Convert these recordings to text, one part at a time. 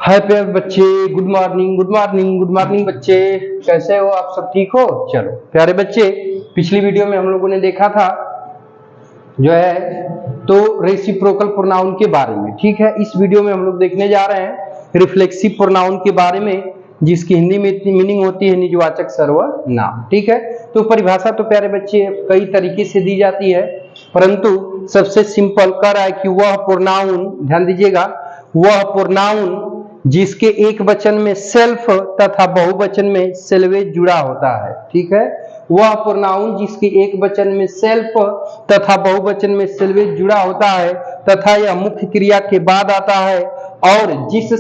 हाय प्यारे बच्चे, good morning good morning good morning बच्चे, कैसे हो आप सब? ठीक हो? चलो प्यारे बच्चे, पिछली वीडियो में हम लोगों ने देखा था जो है तो रेसिप्रोकल प्रोनाउन के बारे में। ठीक है, इस वीडियो में हम लोग देखने जा रहे हैं रिफ्लेक्सिव प्रोनाउन के बारे में, जिसकी हिंदी में इतनी मीनिंग होती है निजवाचक सर्वनाम। ठीक है, तो परिभाषा तो प्यारे बच्चे कई तरीके से दी जाती है, परंतु सबसे सिंपल कह रहा है कि वह प्रोनाउन, ध्यान दीजिएगा, वह प्रोनाउन जिसके एक वचन में सेल्फ तथा बहुवचन में सेल्वेज जुड़ा होता है। ठीक है, वह प्रोनाउन जिसके एक वचन में सेल्फ तथा बहुवचन में सेल्वेज जुड़ा होता है तथा यह मुख्य क्रिया के बाद आता है और जिस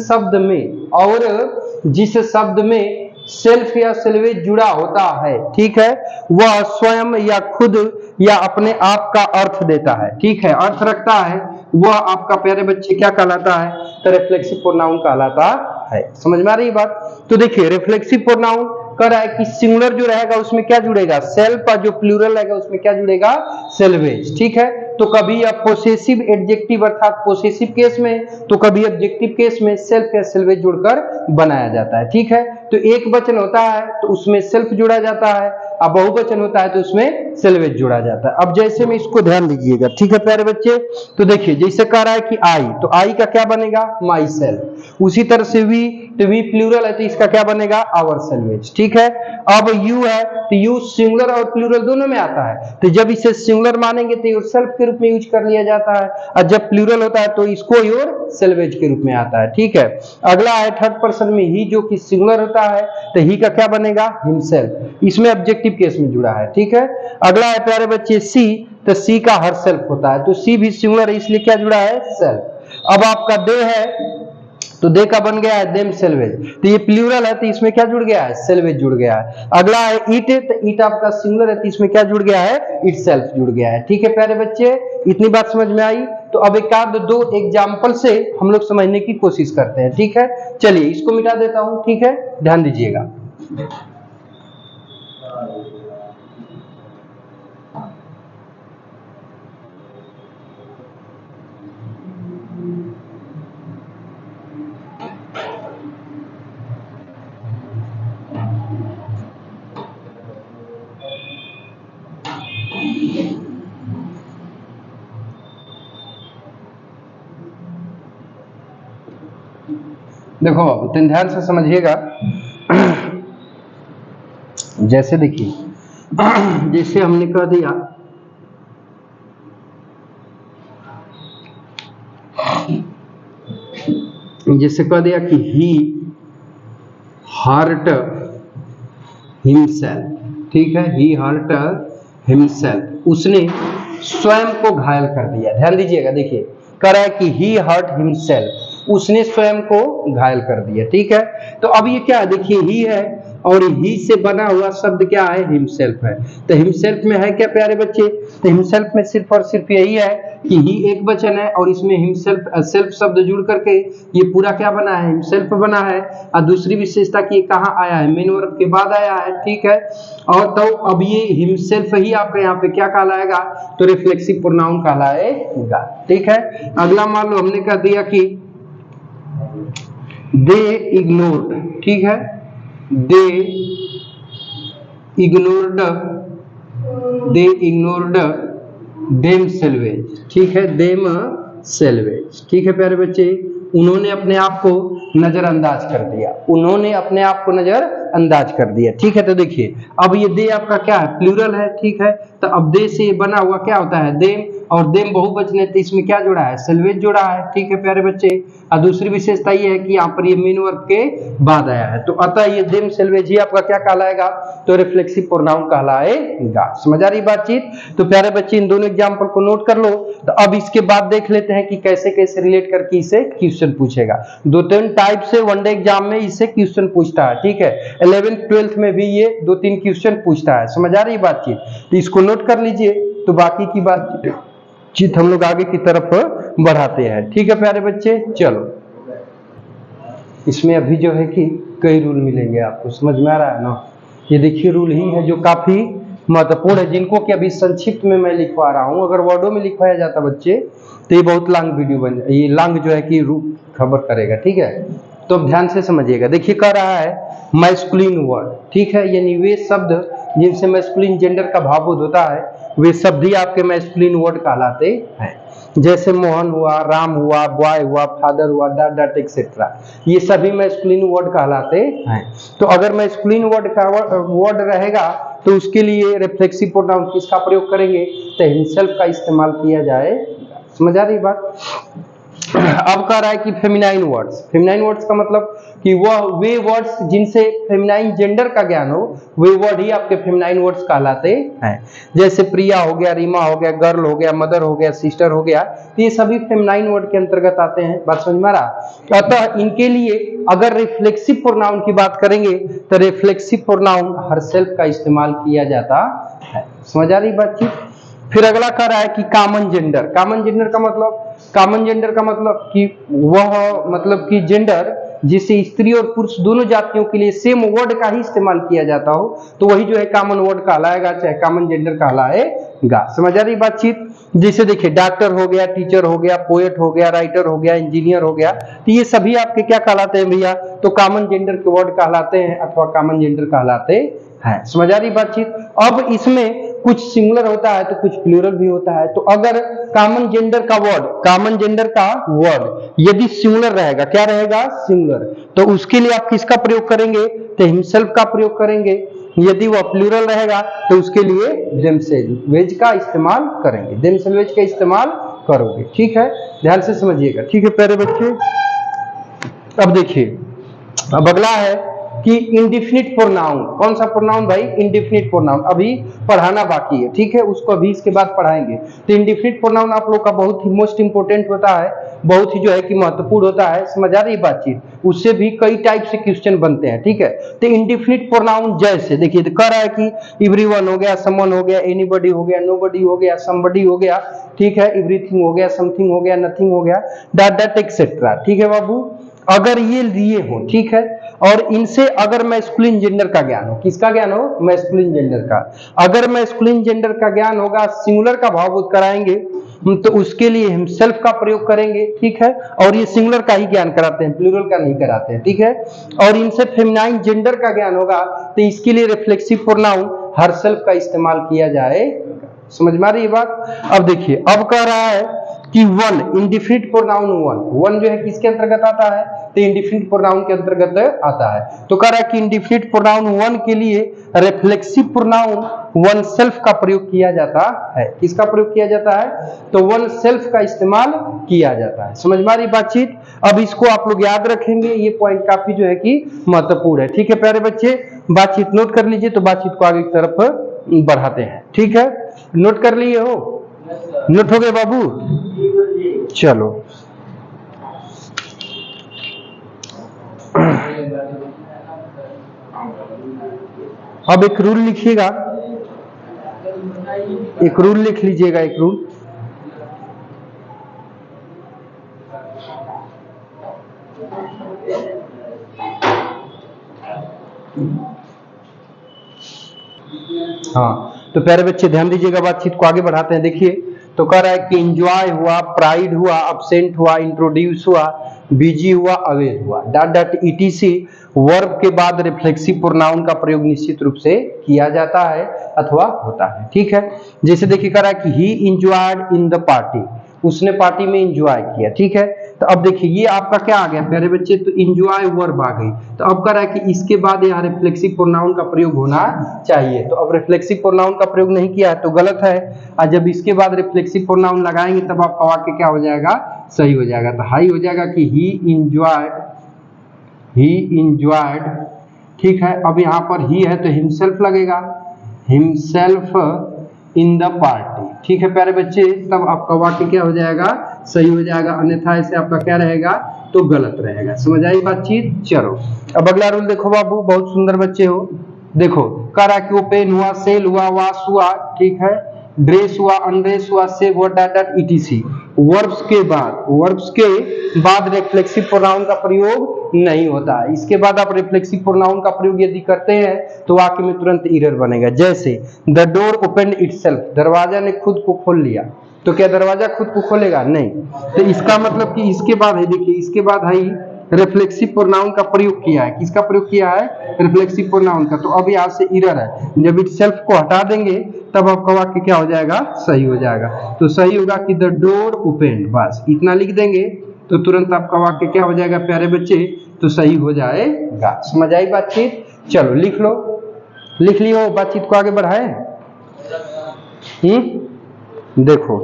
शब्द में सेल्फ या सेल्वेज जुड़ा होता है, ठीक है, वह स्वयं या खुद या अपने आप का अर्थ देता है। ठीक है, अर्थ रखता है, वह आपका प्यारे बच्चे क्या कहलाता है? तो रिफ्लेक्सिव प्रोनाउन कहलाता है। समझ में आ रही बात? तो देखिए, रिफ्लेक्सिव प्रोनाउन कह रहा है कि सिंगुलर जो रहेगा उसमें क्या जुड़ेगा? सेल्फ, और जो प्लूरल रहेगा उसमें क्या जुड़ेगा? सेल्वेज। ठीक है, तो कभी या पोसेसिव एडजेक्टिव अर्थात पोसेसिव केस में, तो कभी ऑब्जेक्टिव केस में सेल्फ या सेल्वेज जुड़कर बनाया जाता है। ठीक है, तो एक वचन होता है तो उसमें सेल्फ जुड़ा जाता है, अब बहुवचन होता है तो उसमें सेल्वेज जुड़ा जाता है। अब जैसे में इसको ध्यान दीजिएगा, ठीक है प्यारे बच्चे, तो देखिए जैसे कह रहा है कि आई, तो आई का क्या बनेगा? My self. उसी तरह से वी, तो वी प्लूरल है तो इसका क्या बनेगा? Our salvage. ठीक है, अब यू है तो यू सिंगुलर और प्लूरल दोनों में आता है, तो जब इसे सिंगुलर मानेंगे तो योरसेल्फ के रूप में यूज कर लिया जाता है, और जब प्लूरल होता है तो इसको योर सेल्वेज के रूप में आता है। ठीक है, अगला है थर्ड पर्सन में ही, जो कि सिंगुलर होता है तो ही का क्या बनेगा? हिमसेल्फ। इसमें ऑब्जेक्टिव केस में जुड़ा है। ठीक है, अगला है प्यारे बच्चे सी, तो सी का हर सेल्फ होता है, तो सी भी सिंगुलर है इसलिए क्या जुड़ा है? सेल्फ। अब आपका दे है तो दे का बन गया है देम सेल्वेज, तो ये प्लूरल है तो इसमें क्या जुड़ गया है? सेल्वेज जुड़ गया है। अगला है ईट, तो ईट आपका सिंगुलर है तो इसमें क्या जुड़ गया है? इट सेल्फ जुड़ गया है। ठीक है प्यारे बच्चे, इतनी बात समझ में आई? तो अब एक आध दो एग्जाम्पल से हम लोग समझने की कोशिश करते हैं। ठीक है, चलिए इसको मिटा देता हूं। ठीक है, ध्यान दीजिएगा। देखो तुम ध्यान से समझिएगा। जैसे देखिए, जैसे हमने कह दिया कि ही हर्ट हिमसेल्फ। ठीक है, ही हर्ट हिमसेल्फ, उसने स्वयं को घायल कर दिया। ध्यान दीजिएगा, देखिए कह रहा है कि ही हर्ट हिमसेल्फ, उसने स्वयं को घायल कर दिया। ठीक है, तो अब ये क्या है? देखिए ही है और ही से बना हुआ शब्द क्या है? हिमसेल्फ है। तो हिमसेल्फ में है क्या प्यारे बच्चे? तो हिमसेल्फ में सिर्फ और सिर्फ यही है कि ही एक वचन है और इसमें हिमसेल्फ सेल्फ शब्द जुड़ करके ये पूरा क्या बना है? हिमसेल्फ बना है। और दूसरी विशेषता कि कहाँ आया है? मेन वर्ब के बाद आया है। ठीक है, और तो अब ये हिमसेल्फ ही आपका यहाँ पे क्या कहलाएगा? तो रिफ्लेक्सिव प्रोनाउन कहलाएगा। ठीक है, अगला मान लो हमने कह दिया कि दे इग्नोर्ड। ठीक है, दे इग्नोर्ड देम सेल्वेज। ठीक है, देम सेल्वेज। ठीक है प्यारे बच्चे, उन्होंने अपने आप को नजरअंदाज कर दिया, उन्होंने अपने आप को नजरअंदाज कर दिया। ठीक है, तो देखिए अब ये दे आपका क्या है? प्लूरल है। ठीक है, तो अब दे से बना हुआ क्या होता है? देम, और देम बहुवचन है तो इसमें क्या जुड़ा है? सेल्वेज जुड़ा है। ठीक है प्यारे बच्चे, और दूसरी विशेषता ये है कि यहाँ पर ये मेन वर्ब के बाद आया है, तो अतः ये देम सेल्वेज ही आपका क्या कहलाएगा? तो रिफ्लेक्सिव प्रोनाउन कहलाएगा। समझ आ रही बातचीत? तो प्यारे बच्चे इन दोनों एग्जाम्पल को नोट कर लो। तो अब इसके बाद देख लेते हैं कि कैसे कैसे रिलेट करके इसे क्वेश्चन पूछेगा। 2-3 टाइप से वनडे एग्जाम में इसे क्वेश्चन पूछता है। ठीक है, 11th 12th में भी ये 2-3 क्वेश्चन पूछता है। समझ आ रही बातचीत? तो इसको नोट कर लीजिए, तो बाकी की बातचीत हम लोग आगे की तरफ बढ़ाते हैं। ठीक है प्यारे बच्चे, चलो इसमें अभी जो है कि कई रूल मिलेंगे आपको, समझ में आ रहा है ना? ये देखिए रूल ही है जो काफी महत्वपूर्ण है, जिनको कि अभी संक्षिप्त में मैं लिखवा रहा हूं। अगर वर्डों में लिखवाया जाता बच्चे तो ये बहुत लॉन्ग वीडियो बन, ये लॉन्ग जो है कि रूप खबर करेगा। ठीक है, तो अब ध्यान से समझिएगा। देखिए कह रहा है मैस्कुलिन वर्ड, ठीक है, यानी वे शब्द जिनसे मैस्कुलिन जेंडर का भावबोध होता है वे शब्द ही आपके मैस्कुलिन वर्ड कहलाते हैं। जैसे मोहन हुआ, राम हुआ, बॉय हुआ, फादर हुआ, डॉट डॉट एक्सेट्रा, ये सभी मैस्कुलिन वर्ड कहलाते हैं। तो अगर मैस्कुलिन वर्ड का वर्ड रहेगा तो उसके लिए रिफ्लेक्सिव प्रोनाउन किसका प्रयोग करेंगे, तो हिमसेल्फ का इस्तेमाल किया जाएगा। समझ आ रही बात। अब कह रहा है कि फेमिनाइन वर्ड्स, फेमिनाइन वर्ड्स का मतलब कि वह वे वर्ड्स जिनसे फेमिनाइन जेंडर का ज्ञान हो वे वर्ड ही आपके फेमिनाइन वर्ड्स कहलाते हैं। जैसे प्रिया हो गया, रीमा हो गया, गर्ल हो गया, मदर हो गया, सिस्टर हो गया, तो ये सभी फेमिनाइन वर्ड के अंतर्गत आते हैं। बात समझ में आ रहा। अतः इनके लिए अगर रिफ्लेक्सिव प्रोनाउन की बात करेंगे तो रिफ्लेक्सिव प्रोनाउन हरसेल्फ का इस्तेमाल किया जाता है। समझ आ रही बातचीत। फिर अगला कह रहा है कि कॉमन जेंडर, कॉमन जेंडर का मतलब, कॉमन जेंडर का मतलब कि वह मतलब कि जेंडर जिसे स्त्री और पुरुष दोनों जातियों के लिए सेम वर्ड का ही इस्तेमाल किया जाता हो तो वही जो है कॉमन वर्ड कहलाएगा, चाहे कॉमन जेंडर कहलाएगा। समझ आ रही बातचीत। जैसे देखिए डॉक्टर हो गया, टीचर हो गया, पोएट हो गया, राइटर हो गया, इंजीनियर हो गया, तो ये सभी आपके क्या कहलाते हैं भैया, तो कॉमन जेंडर के वर्ड कहलाते हैं अथवा कॉमन जेंडर कहलाते हैं। समझ आ रही बातचीत। अब इसमें कुछ सिंगुलर होता है तो कुछ प्लूरल भी होता है। तो अगर कॉमन जेंडर का वर्ड, कॉमन जेंडर का वर्ड यदि सिंगुलर रहेगा, क्या रहेगा, सिंगुलर, तो उसके लिए आप किसका प्रयोग करेंगे, तो हिमसेल्फ का प्रयोग करेंगे। यदि वह प्लूरल रहेगा तो उसके लिए देमसेल्वेज का इस्तेमाल करेंगे, देमसेल्वेज का इस्तेमाल करोगे। ठीक है, ध्यान से समझिएगा। ठीक है प्यारे बच्चे। अब देखिए, अब अगला है कि इंडिफिनिट प्रोनाउन। कौन सा प्रोनाउन भाई, इंडिफिनिट प्रोनाउन अभी पढ़ाना बाकी है। ठीक है, उसको अभी इसके बाद पढ़ाएंगे। तो इंडिफिनिट प्रोनाउन आप लोग का बहुत ही मोस्ट इंपोर्टेंट होता है, बहुत ही जो है कि महत्वपूर्ण होता है। समझ आ रही बातचीत। उससे भी कई टाइप से क्वेश्चन बनते हैं। ठीक है, तो इंडिफिनिट प्रोनाउन जैसे देखिए कह रहा है कि एवरीवन हो गया, समवन हो गया, एनीबॉडी हो गया, नोबॉडी हो गया, समबडी हो गया, ठीक है, एवरीथिंग हो गया, समथिंग हो गया, नथिंग हो गया, डॉट डॉट एक्सेट्रा। ठीक है बाबू, अगर ये लिए हो, ठीक है, और इनसे अगर मैस्कुलिन जेंडर का ज्ञान हो, किसका ज्ञान हो, मैस्कुलिन जेंडर का, अगर मैस्कुलिन जेंडर का ज्ञान होगा, सिंगुलर का भावबोध कराएंगे तो उसके लिए हम सेल्फ का प्रयोग करेंगे। ठीक है, और ये सिंगुलर का ही ज्ञान कराते हैं, प्लूरल का नहीं कराते हैं। ठीक है, और इनसे फेमिनाइन जेंडर का ज्ञान होगा तो इसके लिए रिफ्लेक्सिव प्रोनाउन हर सेल्फ का इस्तेमाल किया जाए। समझ में आ रही है बात। अब देखिए, अब कह रहा है कि one, indefinite pronoun one, one जो है किसके अंतर्गत आता है, तो इंडिफिनिट प्रोनाउन के अंतर्गत आता है। तो कह रहा है कि इंडिफिनिट प्रोनाउन वन के लिए रिफ्लेक्सिव प्रोनाउन वन सेल्फ का प्रयोग किया जाता है। किसका प्रयोग किया जाता है, तो वन सेल्फ का इस्तेमाल किया जाता है। समझ में आ रही बातचीत। अब इसको आप लोग याद रखेंगे, ये पॉइंट काफी जो है कि महत्वपूर्ण है। ठीक है प्यारे बच्चे, बातचीत नोट कर लीजिए, तो बातचीत को आगे की तरफ बढ़ाते हैं। ठीक है, नोट कर लिए हो, नोट हो गए बाबू, चलो। अब एक रूल लिखिएगा, एक रूल लिख लीजिएगा, एक रूल। हाँ, तो प्यारे बच्चे ध्यान दीजिएगा, बातचीत को आगे बढ़ाते हैं। देखिए, तो कह रहा है कि इंजॉय हुआ, प्राइड हुआ, अब्सेंट हुआ, इंट्रोड्यूस हुआ, बिजी हुआ, अवेयर हुआ, डॉट डॉट ईटीसी वर्ब के बाद रिफ्लेक्सिव प्रोनाउन का प्रयोग निश्चित रूप से किया जाता है अथवा होता है। ठीक है, जैसे देखिए कह रहा है कि ही इंजॉयड इन द पार्टी, उसने पार्टी में इंजॉय किया। ठीक है, तो अब देखिए ये आपका क्या आ गया प्यारे बच्चे, तो इंजॉय वर्ब आ गई। तो अब कह रहा है कि इसके बाद यहाँ रिफ्लेक्सिव प्रोनाउन का प्रयोग होना चाहिए। तो अब रिफ्लेक्सिव प्रोनाउन का प्रयोग नहीं किया है तो गलत है, और जब इसके बाद रिफ्लेक्सिव प्रोनाउन लगाएंगे तब आपका वाक्य क्या हो जाएगा, सही हो जाएगा। तो हाई हो जाएगा कि ही इंजॉयड, ही इंजॉयड। ठीक है, अब यहाँ पर ही है तो हिमसेल्फ लगेगा, हिमसेल्फ इन द पार्टी। ठीक है प्यारे बच्चे, तब आपका वाक्य क्या हो जाएगा, सही हो जाएगा, अन्यथा ऐसे आपका क्या रहेगा, तो गलत रहेगा। समझ आई बातचीत। चलो अब अगला रूल देखो बाबू, बहुत सुंदर बच्चे हो। देखो कह रहा कि ओपन हुआ, सेल हुआ, वाश हुआ, ठीक है, ड्रेस हुआ, अनड्रेस हुआ, सेव हुआ, डॉट डॉट ईटीसी वर्ब्स के बाद रिफ्लेक्सिव प्रोनाउन का प्रयोग नहीं होता है। इसके बाद आप रिफ्लेक्सिव प्रोनाउन का प्रयोग यदि करते हैं तो वाक्य में तुरंत एरर बनेगा। जैसे द डोर ओपन इटसेल्फ, दरवाजा ने खुद को खोल लिया, तो क्या दरवाजा खुद को खोलेगा, नहीं। तो इसका मतलब कि इसके बाद है, देखिए इसके बाद है रिफ्लेक्सिव प्रोनाउन का प्रयोग किया है। किसका प्रयोग किया है? रिफ्लेक्सिव प्रोनाउन का। तो अब यहाँ से एरर है, जब इट सेल्फ को हटा देंगे तब आपका वाक्य क्या हो जाएगा? सही हो जाएगा। तो सही होगा कि द डोर ओपन, बस इतना लिख देंगे तो तुरंत आपका वाक्य क्या हो जाएगा प्यारे बच्चे? तो सही हो जाएगा। समझ आई बातचीत? चलो लिख लो, लिख लियो, बातचीत को आगे बढ़ाए। देखो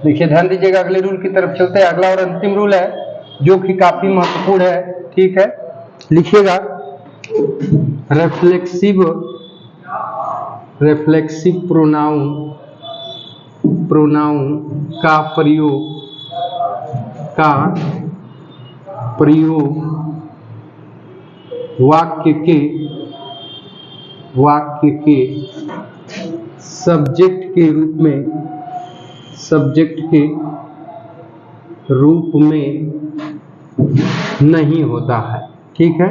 देखिए, ध्यान दीजिएगा, अगले रूल की तरफ चलते हैं। अगला और अंतिम रूल है जो कि काफी महत्वपूर्ण है, ठीक है, लिखिएगा। रिफ्लेक्सिव प्रोनाउन का प्रयोग वाक्य के सब्जेक्ट के रूप में नहीं होता है, ठीक है,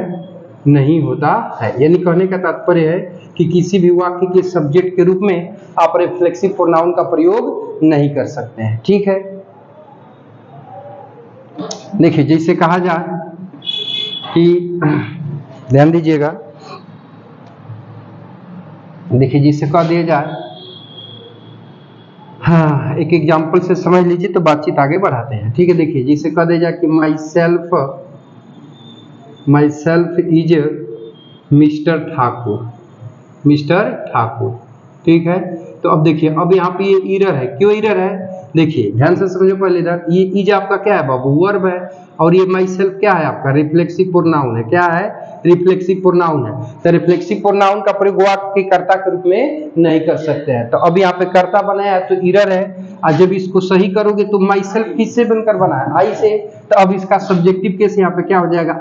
नहीं होता है। यानी कहने का तात्पर्य है कि किसी भी वाक्य के सब्जेक्ट के रूप में आप रिफ्लेक्सिव प्रोनाउन का प्रयोग नहीं कर सकते हैं, ठीक है। देखिए, जैसे कहा जाए कि ध्यान दीजिएगा, देखिए जैसे कह दिया जाए, हाँ, एक एग्जाम्पल से समझ लीजिए तो बातचीत आगे बढ़ाते हैं, ठीक है। देखिए, जैसे कह दिया जाए कि my self is mister Thakur, ठीक है। तो अब देखिए, अब यहाँ पे ये एरर है। क्यों एरर है? देखिए ध्यान से समझो पहले इधर, ये इज आपका क्या है बाबू? वर्ब है, और ये माई सेल्फ क्या है आपका? रिफ्लेक्सिव प्रोनाउन है। क्या है? रिफ्लेक्सिव प्रोनाउन है। तो रिफ्लेक्सिव प्रोनाउन का प्रयोग वाक्य के कर्ता के रूप में नहीं कर सकते हैं। तो अब यहाँ पे कर्ता बनाया है तो एरर है, और जब इसको सही करोगे तो माई सेल्फ किससे बनकर बना है? आई से। तो अब इसका सब्जेक्टिव केस यहाँ पे क्या हो जाएगा?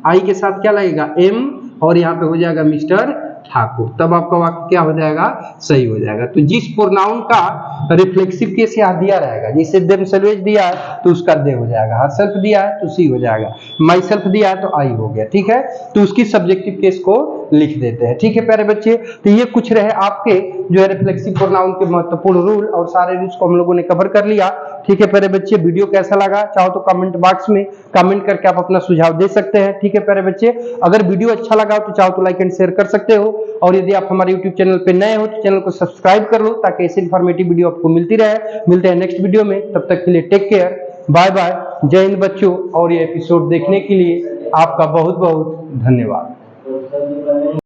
आई के साथ क्या लगेगा? एम, और यहाँ पे हो जाएगा मिस्टर ठाकुर। तब आपका वाक्य क्या हो जाएगा? सही हो जाएगा। तो जिस प्रोनाउन का रिफ्लेक्सिव केस यहाँ दिया रहेगा, जैसे देमसेल्वेज दिया है तो उसका दे हो जाएगा, हरसेल्फ दिया है तो सी हो जाएगा, माई सेल्फ दिया है तो आई हो गया, ठीक है। तो उसकी सब्जेक्टिव केस को लिख देते हैं, ठीक है प्यारे बच्चे। तो ये कुछ रहे आपके जो है रिफ्लेक्सिव प्रोनाउन के महत्वपूर्ण रूल, और सारे रूल्स को हम लोगों ने कवर कर लिया, ठीक है प्यारे बच्चे। वीडियो कैसा लगा चाहो तो कमेंट बॉक्स में कमेंट करके आप अपना सुझाव दे सकते हैं, ठीक है प्यारे बच्चे। अगर वीडियो अच्छा लगा तो चाहो तो लाइक एंड शेयर कर सकते हो, और यदि आप हमारे यूट्यूब चैनल पे नए हो तो चैनल को सब्सक्राइब कर लो ताकि ऐसी इंफॉर्मेटिव वीडियो आपको मिलती रहे। मिलते हैं नेक्स्ट वीडियो में, तब तक के लिए टेक केयर, बाय बाय, जय हिंद बच्चों। और ये एपिसोड देखने के लिए आपका बहुत बहुत धन्यवाद।